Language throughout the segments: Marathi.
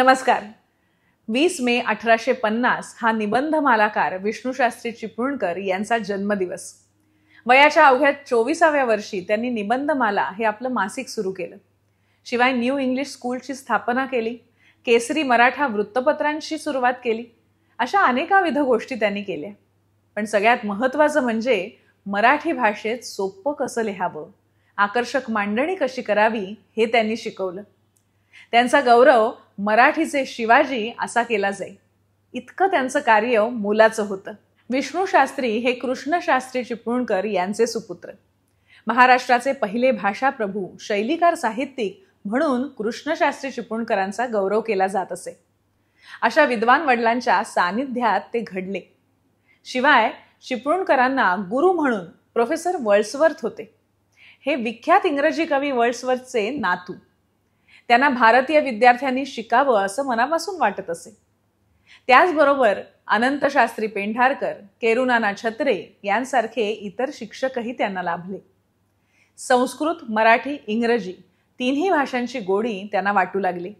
नमस्कार. 20 मे 1850 हा निबंधमालाकार विष्णुशास्त्री चिपळूणकर यांचा जन्मदिवस. वयाच्या अवघ्या 24व्या वर्षी त्यांनी निबंधमाला हे आपलं मासिक सुरू केलं. शिवाय न्यू इंग्लिश स्कूलची स्थापना केली, केसरी मराठा वृत्तपत्रांची सुरुवात केली. अशा अनेकाविध गोष्टी त्यांनी केल्या. पण सगळ्यात महत्त्वाचं म्हणजे मराठी भाषेत सोपं कसं लिहावं, आकर्षक मांडणी कशी करावी हे त्यांनी शिकवलं. त्यांचा गौरव मराठीचे शिवाजी असा केला जाई, इतकं त्यांचं कार्य मोलाचं होतं. विष्णुशास्त्री हे कृष्णशास्त्री चिपळूणकर यांचे सुपुत्र. महाराष्ट्राचे पहिले भाषाप्रभू, शैलीकार, साहित्यिक म्हणून कृष्णशास्त्री चिपळूणकरांचा गौरव केला जात असे. अशा विद्वान वडिलांच्या सानिध्यात ते घडले. शिवाय चिपळूणकरांना गुरु म्हणून प्रोफेसर वर्ड्सवर्थ होते. हे विख्यात इंग्रजी कवी वर्ड्सवर्थचे नातू. त्यांना भारतीय विद्यार्थ्यांनी शिकावं असं मनापासून वाटत असे. त्याचबरोबर अनंतशास्त्री पेंढारकर, केरुनाना छत्रे यांसारखे इतर शिक्षकही त्यांना लाभले. संस्कृत, मराठी, इंग्रजी तिन्ही भाषांची गोडी त्यांना वाटू लागली.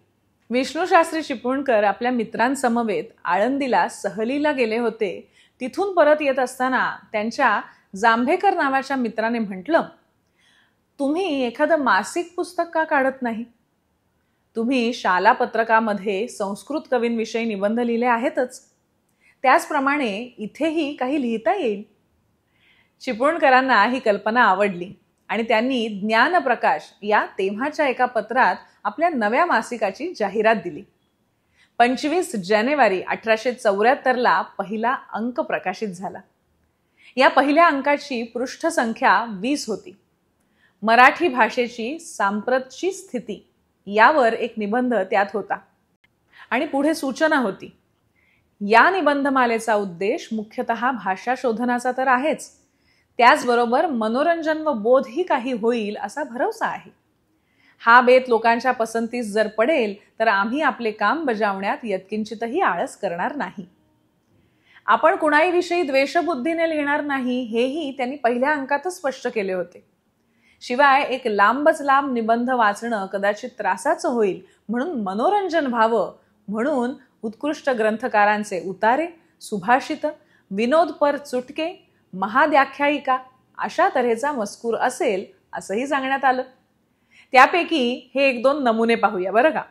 विष्णुशास्त्री चिपळूणकर आपल्या मित्रांसमवेत आळंदीला सहलीला गेले होते. तिथून परत येत असताना त्यांच्या जांभेकर नावाच्या मित्राने म्हटलं, तुम्ही एखादं मासिक पुस्तक का काढत नाही? तुम्ही शाला पत्रकामध्ये संस्कृत कवींविषयी निबंध लिहिले आहेतच, त्याचप्रमाणे इथेही काही लिहिता येईल. चिपळूणकरांना ही कल्पना आवडली आणि त्यांनी ज्ञानप्रकाश या तेव्हाच्या एका पत्रात आपल्या नव्या मासिकाची जाहिरात दिली. 25 जानेवारी 1874 पहिला अंक प्रकाशित झाला. या पहिल्या अंकाची पृष्ठसंख्या 20 होती. मराठी भाषेची सांप्रतची स्थिती यावर एक निबंध त्यात होता आणि पुढे सूचना होती. या निबंधमालेचा उद्देश मुख्यतः भाषा शोधनाचा तर आहेच, त्याचबरोबर मनोरंजन व बोधही काही होईल असा भरवसा आहे. हा बेत लोकांच्या पसंतीस जर पडेल तर आम्ही आपले काम बजावण्यात यत्किंचितही आळस करणार नाही. आपण कुणाहीविषयी द्वेषबुद्धीने लिहिणार नाही हेही त्यांनी पहिल्या अंकातच स्पष्ट केले होते. शिवाय एक लांबच लांब निबंध वाचणं कदाचित त्रासाचं होईल, म्हणून मनोरंजन व्हावं म्हणून उत्कृष्ट ग्रंथकारांचे उतारे, सुभाषित, विनोदपर चुटके, महाद्याख्यायिका अशा तऱ्हेचा मजकूर असेल असंही सांगण्यात आलं. त्यापैकी हे 1-2 नमुने पाहूया बरं का.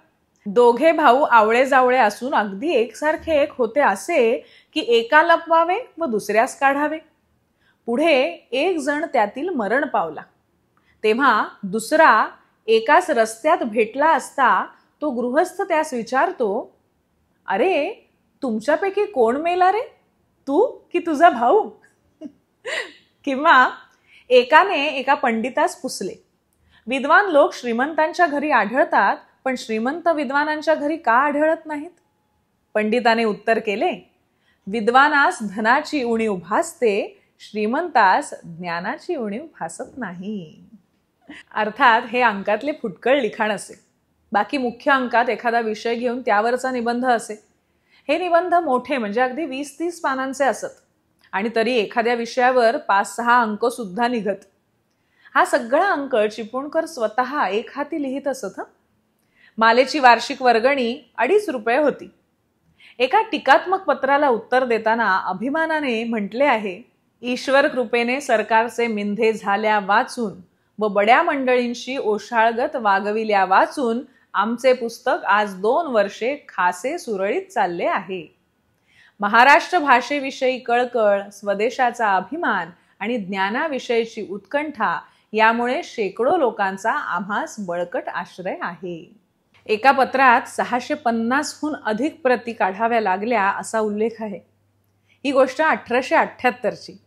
दोघे भाऊ आवळे जावळे असून अगदी एकसारखे एक होते असे की एका लपवावे व दुसऱ्यास काढावे. पुढे एक जण त्यातील मरण पावला, तेव्हा दुसरा एकाच रस्त्यात भेटला असता तो गृहस्थ त्यास विचारतो, अरे तुमच्यापैकी कोण मेला रे, तू की तुझा भाऊ? किंवा एकाने एका पंडितास पुसले, विद्वान लोक श्रीमंतांच्या घरी आढळतात पण श्रीमंत विद्वानांच्या घरी का आढळत नाहीत? पंडिताने उत्तर केले, विद्वानास धनाची उणीव भासते, श्रीमंतास ज्ञानाची उणीव भासत नाही. अर्थात हे अंकातले फुटकळ लिखाण असे. बाकी मुख्य अंकात एखादा विषय घेऊन त्यावरचा निबंध असे. हे निबंध मोठे म्हणजे अगदी 20-30 पानांचे असत आणि तरी एखाद्या विषयावर 5-6 अंक सुद्धा निघत. हा सगळा अंक चिपळूणकर स्वतः एक हाती लिहित असत. मालेची वार्षिक वर्गणी 2.5 रुपये होती. एका टीकात्मक पत्राला उत्तर देताना अभिमानाने म्हटले आहे, ईश्वर कृपेने सरकारचे मिंधे झाल्या वाचून व बड्या मंडळींशी ओशाळगत वागविल्या वाचून आमचे पुस्तक आज 2 वर्षे खासे सुरळीत चालले आहे. महाराष्ट्र भाषेविषयी कळकळ, स्वदेशाचा अभिमान आणि ज्ञानाविषयीची उत्कंठा यामुळे शेकडो लोकांचा आम्हास बळकट आश्रय आहे. एका पत्रात 650हून अधिक प्रती काढाव्या लागल्या असा उल्लेख आहे. ही गोष्ट 1878ची.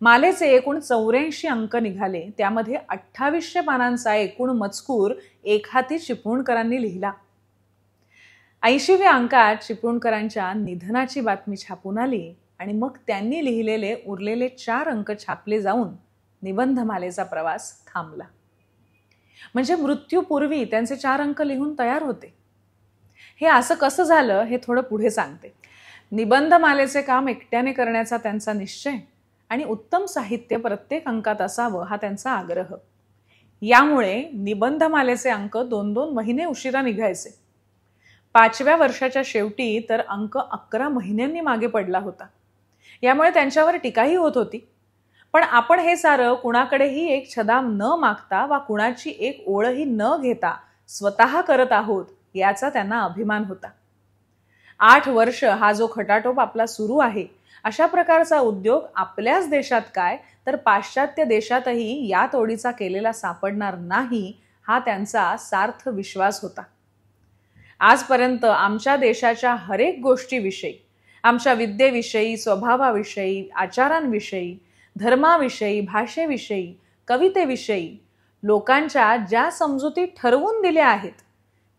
मालेचे एकूण 84 अंक निघाले. त्यामध्ये 2800 पानांचा एकूण मजकूर एकहाती चिपळूणकरांनी लिहिला. 80व्या अंकात चिपळूणकरांच्या निधनाची बातमी छापून आली आणि मग त्यांनी लिहिलेले उरलेले 4 अंक छापले जाऊन निबंधमालेचा प्रवास थांबला. म्हणजे मृत्यूपूर्वी त्यांचे 4 अंक लिहून तयार होते. हे असं कसं झालं हे थोडं पुढे सांगते. निबंधमालेचे काम एकट्याने करण्याचा त्यांचा निश्चय आणि उत्तम साहित्य प्रत्येक अंकात असावं हा त्यांचा आग्रह. यामुळे निबंधमालेचे अंक 2-2 महिने उशिरा निघायचे. 5व्या वर्षाच्या शेवटी तर अंक 11 महिन्यांनी मागे पडला होता. यामुळे त्यांच्यावर टीकाही होत होती. पण आपण हे सारं कुणाकडेही एक छदाम न मागता वा कुणाची एक ओळही न घेता स्वतः करत आहोत याचा त्यांना अभिमान होता. 8 वर्ष हा जो खटाटोप आपला सुरू आहे, अशा प्रकारचा उद्योग आपल्याच देशात काय तर पाश्चात्य देशातही या तोडीचा केलेला सापडणार नाही, हा त्यांचा सार्थ विश्वास होता. आजपर्यंत आमच्या देशाच्या हरेक गोष्टीविषयी, आमच्या विद्येविषयी, स्वभावाविषयी, आचारांविषयी, धर्माविषयी, भाषेविषयी, कवितेविषयी लोकांच्या ज्या समजुती ठरवून दिल्या आहेत,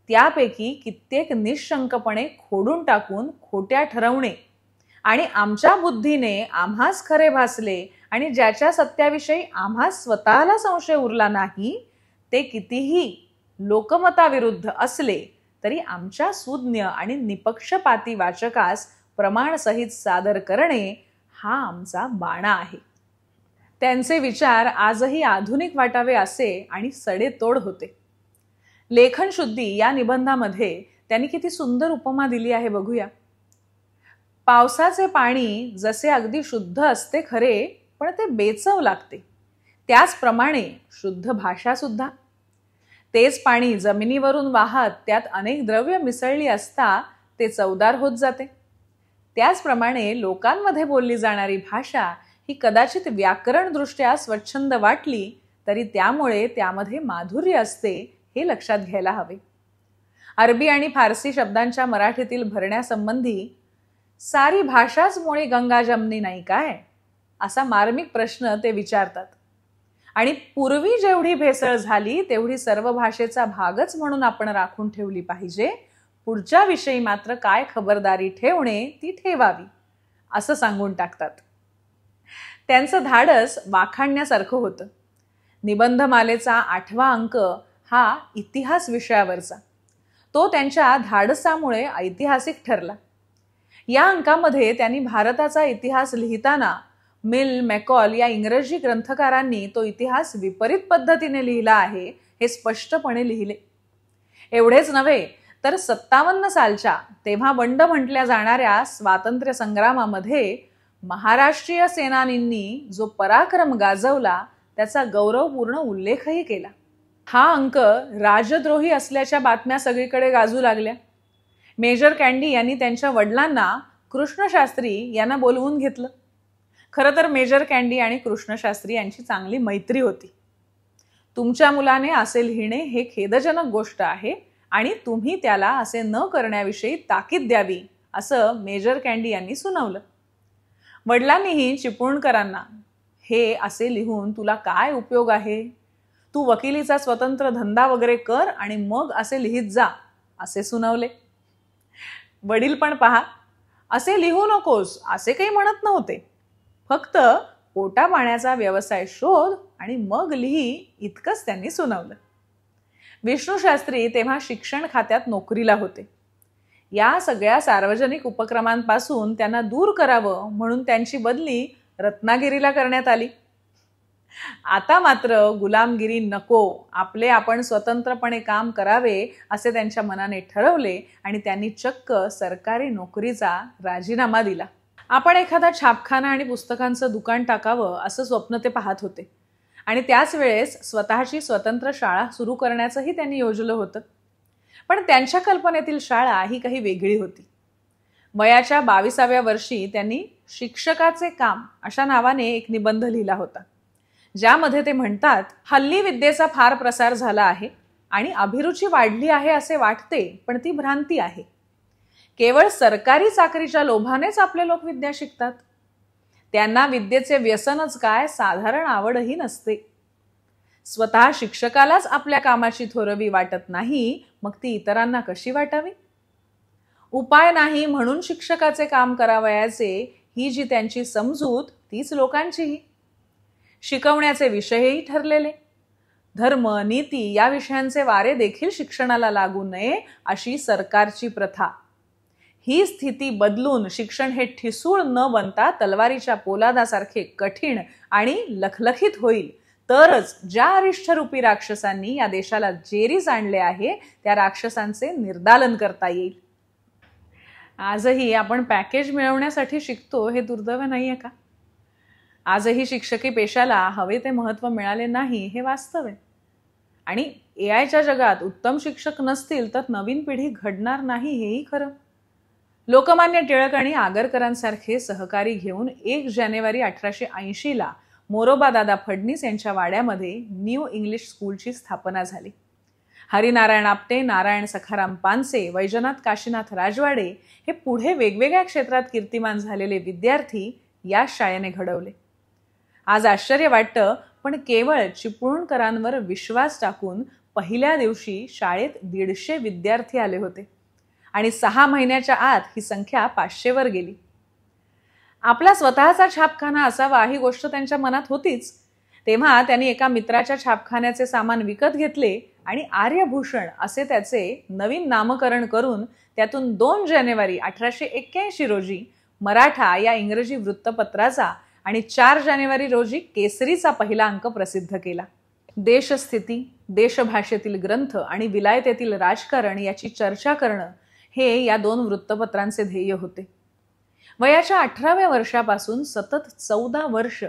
त्यापैकी कित्येक निशंकपणे खोडून टाकून खोट्या ठरवणे आणि आमच्या बुद्धीने आम्हास खरे भासले आणि ज्याच्या सत्याविषयी आम्हास स्वतःला संशय उरला नाही, ते कितीही लोकमताविरुद्ध असले तरी आमच्या सुज्ञ आणि निपक्षपाती वाचकास प्रमाणसहित सादर करणे हा आमचा बाणा आहे. त्यांचे विचार आजही आधुनिक वाटावे असे आणि सडेतोड होते. लेखन शुद्धी या निबंधामध्ये त्यांनी किती सुंदर उपमा दिली आहे बघूया. पावसाचे पाणी जसे अगदी शुद्ध असते खरे, पण ते बेचव लागते, त्याचप्रमाणे शुद्ध भाषा सुद्धा. तेच पाणी जमिनीवरून वाहत त्यात अनेक द्रव्य मिसळली असता ते चवदार होत जाते. त्याचप्रमाणे लोकांमध्ये बोलली जाणारी भाषा ही कदाचित व्याकरणदृष्ट्या स्वच्छंद वाटली तरी त्यामुळे त्यामध्ये माधुर्य असते, हे लक्षात घ्यायला हवे. अरबी आणि फारसी शब्दांच्या मराठीतील भरण्यासंबंधी सारी भाषाच मुळी गंगा जमनी नाही काय, असा मार्मिक प्रश्न ते विचारतात. आणि पूर्वी जेवढी भेसळ झाली तेवढी सर्व भाषेचा भागच म्हणून आपण राखून ठेवली पाहिजे. पुढच्या विषयी मात्र काय खबरदारी ठेवणे ती ठेवावी, असं सांगून टाकतात. त्यांचं धाडस वाखाणण्यासारखं होतं. निबंधमालेचा 8वा अंक हा इतिहास विषयावरचा. तो त्यांच्या धाडसामुळे ऐतिहासिक ठरला. या अंकामध्ये त्यांनी भारताचा इतिहास लिहिताना मिल, मॅकॉल या इंग्रजी ग्रंथकारांनी तो इतिहास विपरीत पद्धतीने लिहिला आहे हे स्पष्टपणे लिहिले. एवढेच नव्हे तर 57 सालच्या तेव्हा बंड म्हटल्या जाणाऱ्या स्वातंत्र्य संग्रामामध्ये महाराष्ट्रीय सेनानींनी जो पराक्रम गाजवला त्याचा गौरवपूर्ण उल्लेखही केला. हा अंक राजद्रोही असल्याच्या बातम्या सगळीकडे गाजू लागल्या. मेजर कँडी यांनी त्यांच्या वडिलांना कृष्णशास्त्री यांना बोलवून घेतलं. खरं तर मेजर कँडी आणि कृष्णशास्त्री यांची चांगली मैत्री होती. तुमच्या मुलाने असे लिहिणे हे खेदजनक गोष्ट आहे आणि तुम्ही त्याला असे न करण्याविषयी ताकीद द्यावी, असं मेजर कँडी यांनी सुनावलं. वडिलांनीही चिपळूणकरांना हे असे लिहून तुला काय उपयोग आहे, तू वकिलीचा स्वतंत्र धंदा वगैरे कर आणि मग असे लिहित जा, असे सुनावले. वडील पण पहा, असे लिहू नकोस असे काही म्हणत नव्हते, फक्त पोटा पाण्याचा व्यवसाय शोध आणि मग लिही, इतकंच त्यांनी सुनावलं. विष्णू शास्त्री तेव्हा शिक्षण खात्यात नोकरीला होते. या सगळ्या सार्वजनिक उपक्रमांपासून त्यांना दूर करावं म्हणून त्यांची बदली रत्नागिरीला करण्यात आली. आता मात्र गुलामगिरी नको, आपले आपण स्वतंत्रपणे काम करावे असे त्यांच्या मनाने ठरवले आणि त्यांनी चक्क सरकारी नोकरीचा राजीनामा दिला. आपण एखादा छापखाना आणि पुस्तकांचं दुकान टाकावं असं स्वप्न ते पाहत होते आणि त्याच वेळेस स्वतःची स्वतंत्र शाळा सुरू करण्याचंही त्यांनी योजलं होतं. पण त्यांच्या कल्पनेतील शाळा ही काही वेगळी होती. वयाच्या 22व्या वर्षी त्यांनी शिक्षकाचे काम अशा नावाने एक निबंध लिहिला होता, ज्यामध्ये ते म्हणतात, हल्ली विद्येचा फार प्रसार झाला आहे आणि अभिरुची वाढली आहे असे वाटते, पण ती भ्रांती आहे. केवळ सरकारी चाकरीच्या लोभानेच आपले लोक विद्या शिकतात. त्यांना विद्येचे व्यसनच काय, साधारण आवडही नसते. स्वतः शिक्षकालाच आपल्या कामाची थोरवी वाटत नाही, मग ती इतरांना कशी वाटावी? उपाय नाही म्हणून शिक्षकाचे काम करावयाचे ही जी त्यांची समजूत, तीच लोकांचीही. शिकवण्याचे विषयही ठरलेले. धर्म, नीती या विषयांचे वारे देखील शिक्षणाला लागू नये अशी सरकारची प्रथा. ही स्थिती बदलून शिक्षण हे ठिसूळ न बनता तलवारीच्या पोलादासारखे कठीण आणि लखलखीत होईल, तरच ज्या अरिष्ठरूपी राक्षसांनी या देशाला जेरीस आणले आहे त्या राक्षसांचे निर्दालन करता येईल. आजही आपण पॅकेज मिळवण्यासाठी शिकतो हे दुर्दैव नाहीये का? आजही शिक्षकी पेशाला हवे ते महत्त्व मिळाले नाही हे वास्तव आहे. आणि एआयच्या जगात उत्तम शिक्षक नसतील तर नवीन पिढी घडणार नाही हेही खरं. लोकमान्य टिळक आणि आगरकरांसारखे सहकारी घेऊन 1 जानेवारी 1880ला मोरोबादादा फडणीस यांच्या वाड्यामध्ये न्यू इंग्लिश स्कूलची स्थापना झाली. हरिनारायण आपटे, नारायण सखाराम पानसे, वैजनाथ काशीनाथ राजवाडे हे पुढे वेगवेगळ्या क्षेत्रात कीर्तिमान झालेले विद्यार्थी या शाळेने घडवले. आज आश्चर्य वाटतं, पण केवळ चिपळूणकरांवर विश्वास टाकून पहिल्या दिवशी शाळेत 150 विद्यार्थी आले होते आणि 6 महिन्याच्या आत ही संख्या 500 वर गेली. आपला स्वतःचा छापखाना असावा ही गोष्ट त्यांच्या मनात होतीच. तेव्हा त्यांनी एका मित्राच्या छापखान्याचे सामान विकत घेतले आणि आर्यभूषण असे त्याचे नवीन नामकरण करून त्यातून 2 जानेवारी 1881 रोजी मराठा या इंग्रजी वृत्तपत्राचा आणि 4 जानेवारी रोजी केसरीचा पहिला अंक प्रसिद्ध केला. देशस्थिती, देशभाषेतील ग्रंथ आणि विलायतेतील राजकारण याची चर्चा करणं हे या 2 वृत्तपत्रांचे ध्येय होते. वयाच्या 18व्या वर्षापासून सतत 14 वर्ष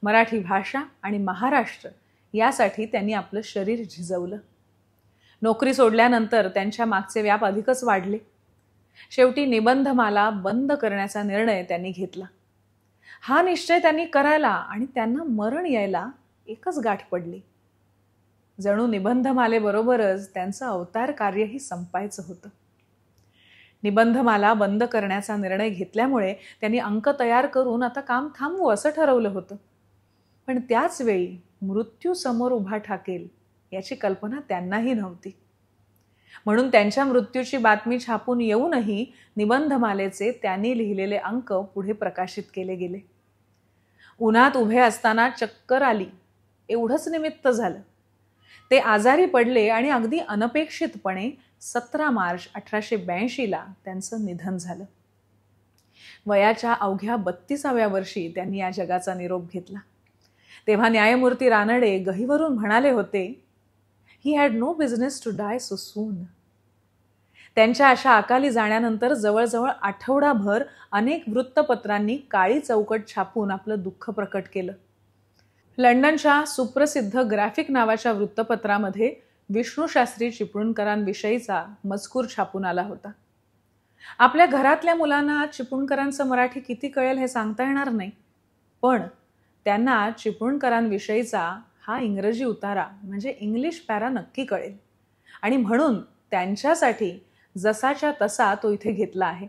मराठी भाषा आणि महाराष्ट्र यासाठी त्यांनी आपलं शरीर झिजवलं. नोकरी सोडल्यानंतर त्यांच्या मागचे व्याप अधिकच वाढले. शेवटी निबंधमाला बंद करण्याचा निर्णय त्यांनी घेतला. हा निश्चय त्यांनी करायला आणि त्यांना मरण यायला एकच गाठ पडली. जणू निबंधमालेबरोबरच त्यांचं अवतार कार्यही संपायचं होतं. निबंधमाला बंद करण्याचा निर्णय घेतल्यामुळे त्यांनी अंक तयार करून आता काम थांबवू असं ठरवलं होतं. पण त्याच वेळी मृत्यू समोर उभा ठाकेल याची कल्पना त्यांनाही नव्हती. म्हणून त्यांच्या मृत्यूची बातमी छापून येऊनही निबंधमालेचे त्यांनी लिहिलेले अंक पुढे प्रकाशित केले गेले. उन्हात उभे असताना चक्कर आली एवढंच निमित्त झालं. ते आजारी पडले आणि अगदी अनपेक्षितपणे 17 मार्च 1882ला त्यांचं निधन झालं. वयाच्या अवघ्या 32व्या वर्षी त्यांनी या जगाचा निरोप घेतला. तेव्हा न्यायमूर्ती रानडे गहिवरून म्हणाले होते, he had no business to die so soon. त्यांच्या अशा अकाली जाण्यानंतर जवळजवळ आठवडाभर अनेक वृत्तपत्रांनी काळी चौकट छापून आपलं दुःख प्रकट केलं. लंडनच्या सुप्रसिद्ध ग्राफिक नावाच्या वृत्तपत्रामध्ये विष्णूशास्त्री चिपळूणकरांविषयीचा मजकूर छापून आला होता. आपल्या घरातल्या मुलांना चिपळूणकरांचं मराठी किती कळेल हे सांगता येणार नाही, पण त्यांना चिपळूणकरांविषयीचा हा इंग्रजी उतारा म्हणजे इंग्लिश पॅरा नक्की कळेल आणि म्हणून त्यांच्यासाठी जसाच्या तसा तो इथे घेतला आहे.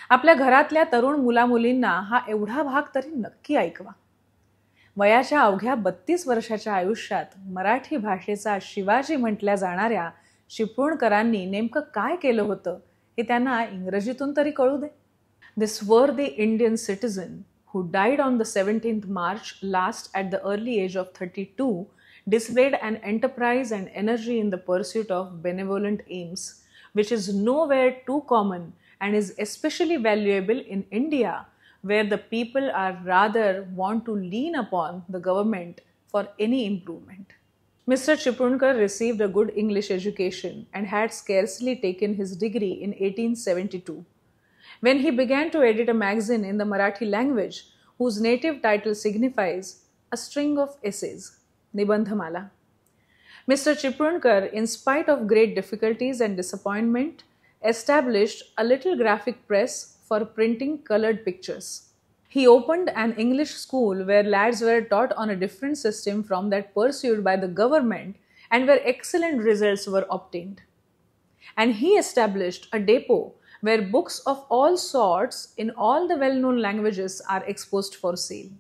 आपल्या घरातल्या तरुण मुलामुलींना हा एवढा भाग तरी नक्की ऐकवा. वयाच्या अवघ्या 32 वर्षाच्या आयुष्यात मराठी भाषेचा शिवाजी म्हटल्या जाणाऱ्या चिपळूणकरांनी नेमकं काय केलं होतं हे त्यांना इंग्रजीतून तरी कळू दे. दिस worthy Indian citizen who died on the 17th March last at the early age of 32 displayed an enterprise and energy in the pursuit of benevolent aims, which is nowhere too common and is especially valuable in India, where the people are rather want to lean upon the government for any improvement. Mr. Chiplunkar received a good English education and had scarcely taken his degree in 1872, when he began to edit a magazine in the Marathi language whose native title signifies a string of essays, Nibandhamala. Mr. Chiplunkar, in spite of great difficulties and disappointment, established a little graphic press for printing colored pictures. He opened an English school where lads were taught on a different system from that pursued by the government and where excellent results were obtained. And he established a depot where books of all sorts in all the well-known languages are exposed for sale.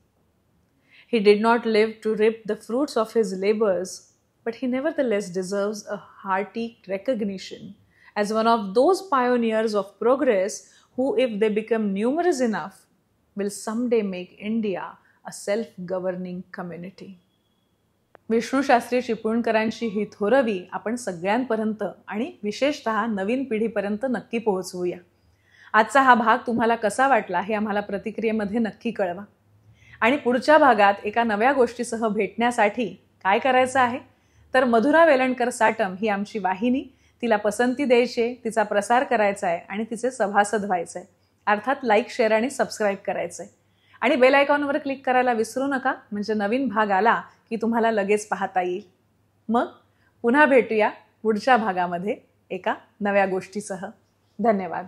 He did not live to reap the fruits of his labors, but he nevertheless deserves a hearty recognition as one of those pioneers of progress who, if they become numerous enough, will someday make India a self-governing community. Vishnushastri चिपळूणकरांची ही थोरवी आपण सगळ्यांपर्यंत आणि विशेषतः नवीन पिढीपर्यंत नक्की पोहोचवूया. आजचा हा भाग तुम्हाला कसा वाटला हे आम्हाला प्रतिक्रियेमध्ये नक्की कळवा आणि पुढच्या भागात एका नव्या गोष्टीसह भेटण्यासाठी काय करायचं आहे? तर मधुरा वेलणकर साटम ही आमची वाहिनी, तिला पसंती द्यायची, तिचा प्रसार करायचा आहे आणि तिचे सभासद व्हायचे आहे. अर्थात लाईक, शेअर आणि सबस्क्राईब करायचं आहे. आणि बेल आयकॉनवर क्लिक करायला विसरू नका, म्हणजे नवीन भाग आला की तुम्हाला लगेच पाहता येईल. मग पुन्हा भेटूया पुढच्या भागामध्ये एका नव्या गोष्टीसह. धन्यवाद.